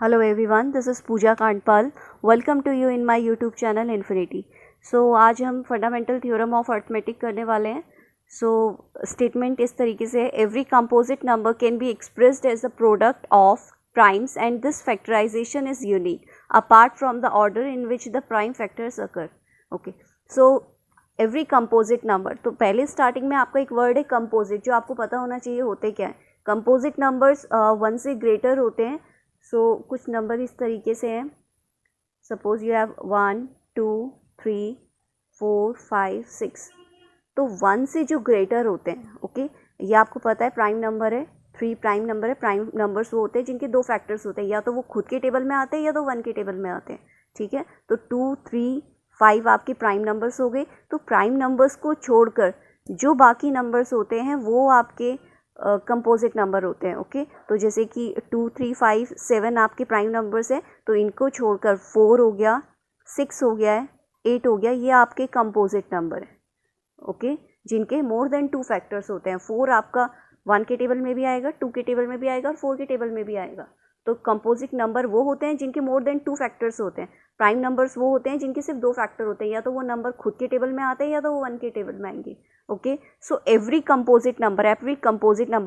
Hello everyone, this is Pooja Kandpal. Welcome to you in my YouTube channel Infinity. So आज हम fundamental theorem of arithmetic करने वाले हैं. So statement इस तरीके से, every composite number can be expressed as the product of primes and this factorisation is unique apart from the order in which the prime factors occur. Okay, so every composite number, तो पहले starting में आपका एक word है composite, जो आपको पता होना चाहिए होते क्या है. कंपोजिट नंबर्स 1 से ग्रेटर होते हैं. सो कुछ नंबर इस तरीके से हैं. Suppose you have 1 2 3 4 5 6. तो 1 से जो ग्रेटर होते हैं, ओके, ये आपको पता है प्राइम नंबर है. 3 प्राइम नंबर है. प्राइम नंबर्स वो होते हैं जिनके 2 फैक्टर्स होते हैं, या तो वो खुद के टेबल में आते हैं या तो 1 के टेबल में आते हैं. ठीक है, तो 2 3 5 आपके प्राइम नंबर्स हो गए. तो प्राइम नंबर्स को छोड़कर जो बाकी नंबर्स होते हैं वो आपके कंपोजिट नंबर होते हैं. ओके, तो जैसे कि 2 3 5 7 आपके प्राइम नंबर्स हैं, तो इनको छोड़कर 4 हो गया, 6 हो गया है, 8 हो गया, ये आपके कंपोजिट नंबर है. ओके, जिनके मोर देन 2 फैक्टर्स होते हैं. 4 आपका 1 के टेबल में भी आएगा, 2 के टेबल में भी आएगा और 4 के टेबल में भी आएगा. तो कंपोजिट नंबर वो होते हैं जिनके मोर देन 2 फैक्टर्स होते हैं. प्राइम नंबर्स वो होते हैं जिनके सिर्फ 2 फैक्टर होते हैं, या तो वो नंबर खुद के टेबल में आते हैं या तो वो 1 के टेबल में आएंगे. Okay, so every composite number,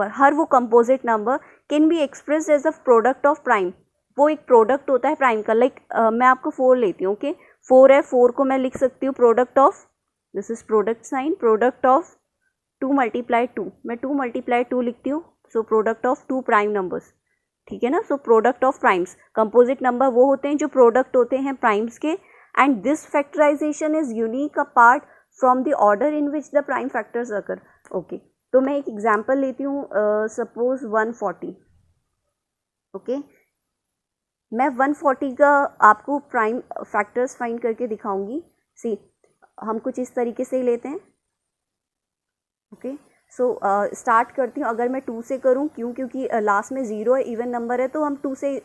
हर वो composite number can be expressed as a product of prime. वो एक प्रोडक्ट होता है प्राइम का. लाइक मैं आपको 4 लेती हूँ. ओके, 4 है, 4 को मैं लिख सकती हूँ product of, this is product sign, product of 2 multiply 2. मैं 2 मल्टीप्लाई 2 लिखती हूँ. So product of 2 prime numbers. ठीक है ना. So product of primes, composite number वो होते हैं जो प्रोडक्ट होते हैं प्राइम्स के. And this factorisation is unique apart from the order in which the prime factors occur. Okay, तो मैं एक एग्जाम्पल लेती हूँ. सपोज 140. ओके, मैं 140 का आपको प्राइम फैक्टर्स फाइंड करके दिखाऊंगी. सी, हम कुछ इस तरीके से ही लेते हैं. ओके, सो स्टार्ट करती हूँ. अगर मैं 2 से करूँ, क्योंकि लास्ट में 0 है, इवन नंबर है, तो हम 2 से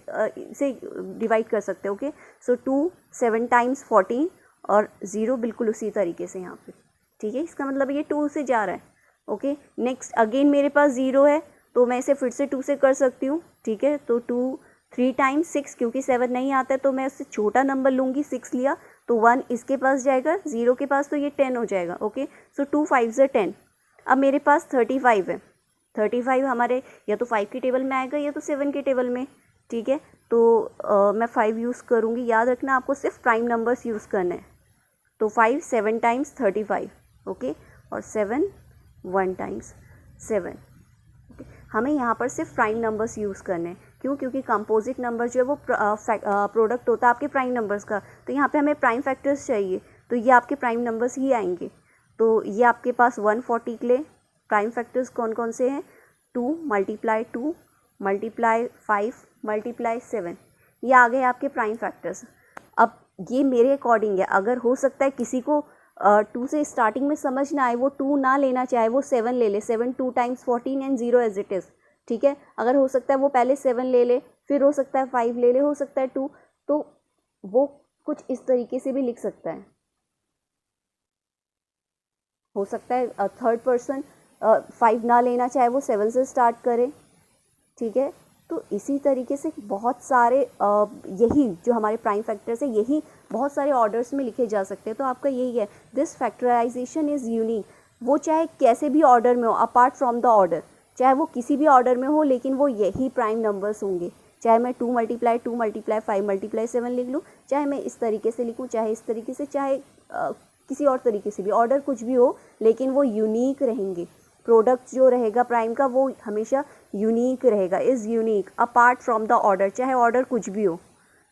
डिवाइड कर सकते हैं. ओके, सो 2 7 टाइम्स 14 और 0 बिल्कुल उसी तरीके से यहाँ पे. ठीक है, इसका मतलब ये 2 से जा रहा है. ओके, नेक्स्ट अगेन मेरे पास 0 है, तो मैं इसे फिर से 2 से कर सकती हूँ. ठीक है, तो 2 3 टाइम्स 6, क्योंकि 7 नहीं आता है तो मैं उससे छोटा नंबर लूँगी. 6 लिया तो 1 इसके पास जाएगा, 0 के पास, तो ये 10 हो जाएगा. ओके, सो 2 5 से 10. अब मेरे पास 35 है. 35 हमारे या तो 5 के टेबल में आएगा या तो 7 के टेबल में. ठीक है, तो मैं 5 यूज़ करूँगी. याद रखना, आपको सिर्फ प्राइम नंबर्स यूज़ करना है. तो 5 7 टाइम्स 35. ओके, और 7 1 टाइम्स 7. ओके, हमें यहाँ पर सिर्फ प्राइम नंबर्स यूज़ करने हैं. क्यों? क्योंकि कंपोजिट नंबर जो है वो प्रोडक्ट होता है आपके प्राइम नंबर्स का. तो यहाँ पे हमें प्राइम फैक्टर्स चाहिए, तो ये आपके प्राइम नंबर्स ही आएंगे. तो ये आपके पास 140 के लिए प्राइम फैक्टर्स कौन कौन से हैं? 2 मल्टीप्लाई 2 मल्टीप्लाई 5 मल्टीप्लाई 7. ये आ गए आपके प्राइम फैक्टर्स. अब ये मेरे अकॉर्डिंग है. अगर हो सकता है किसी को 2 से स्टार्टिंग में समझ ना आए, वो 2 ना लेना चाहे, वो 7 ले ले. 7 2 times 14 and 0 as it is. ठीक है, अगर हो सकता है वो पहले 7 ले ले, फिर हो सकता है 5 ले ले, हो सकता है 2, तो वो कुछ इस तरीके से भी लिख सकता है. हो सकता है थर्ड पर्सन 5 ना लेना चाहे, वो 7 से स्टार्ट करे. ठीक है, तो इसी तरीके से बहुत सारे यही जो हमारे प्राइम फैक्टर्स हैं, यही बहुत सारे ऑर्डर्स में लिखे जा सकते हैं. तो आपका यही है, दिस फैक्टराइजेशन इज़ यूनिक. वो चाहे कैसे भी ऑर्डर में हो, अपार्ट फ्रॉम द ऑर्डर, चाहे वो किसी भी ऑर्डर में हो, लेकिन वो यही प्राइम नंबर्स होंगे. चाहे मैं 2 मल्टीप्लाई 2 मल्टीप्लाई 5 मल्टीप्लाई 7 लिख लूँ, चाहे मैं इस तरीके से लिखूँ, चाहे इस तरीके से, चाहे किसी और तरीके से भी, ऑर्डर कुछ भी हो, लेकिन वो यूनिक रहेंगे. प्रोडक्ट जो रहेगा प्राइम का वो हमेशा यूनिक रहेगा, is unique apart from the order, चाहे ऑर्डर कुछ भी हो.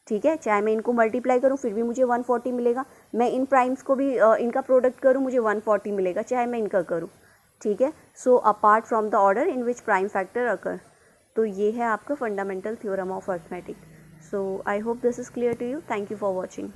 ठीक है, चाहे मैं इनको मल्टीप्लाई करूँ फिर भी मुझे 140 मिलेगा. मैं इन प्राइम्स को भी इनका प्रोडक्ट करूँ, मुझे 140 मिलेगा, चाहे मैं इनका करूँ. ठीक है, so apart from the order in which prime factor occur. तो ये है आपका fundamental theorem of arithmetic. So I hope this is clear to you. Thank you for watching.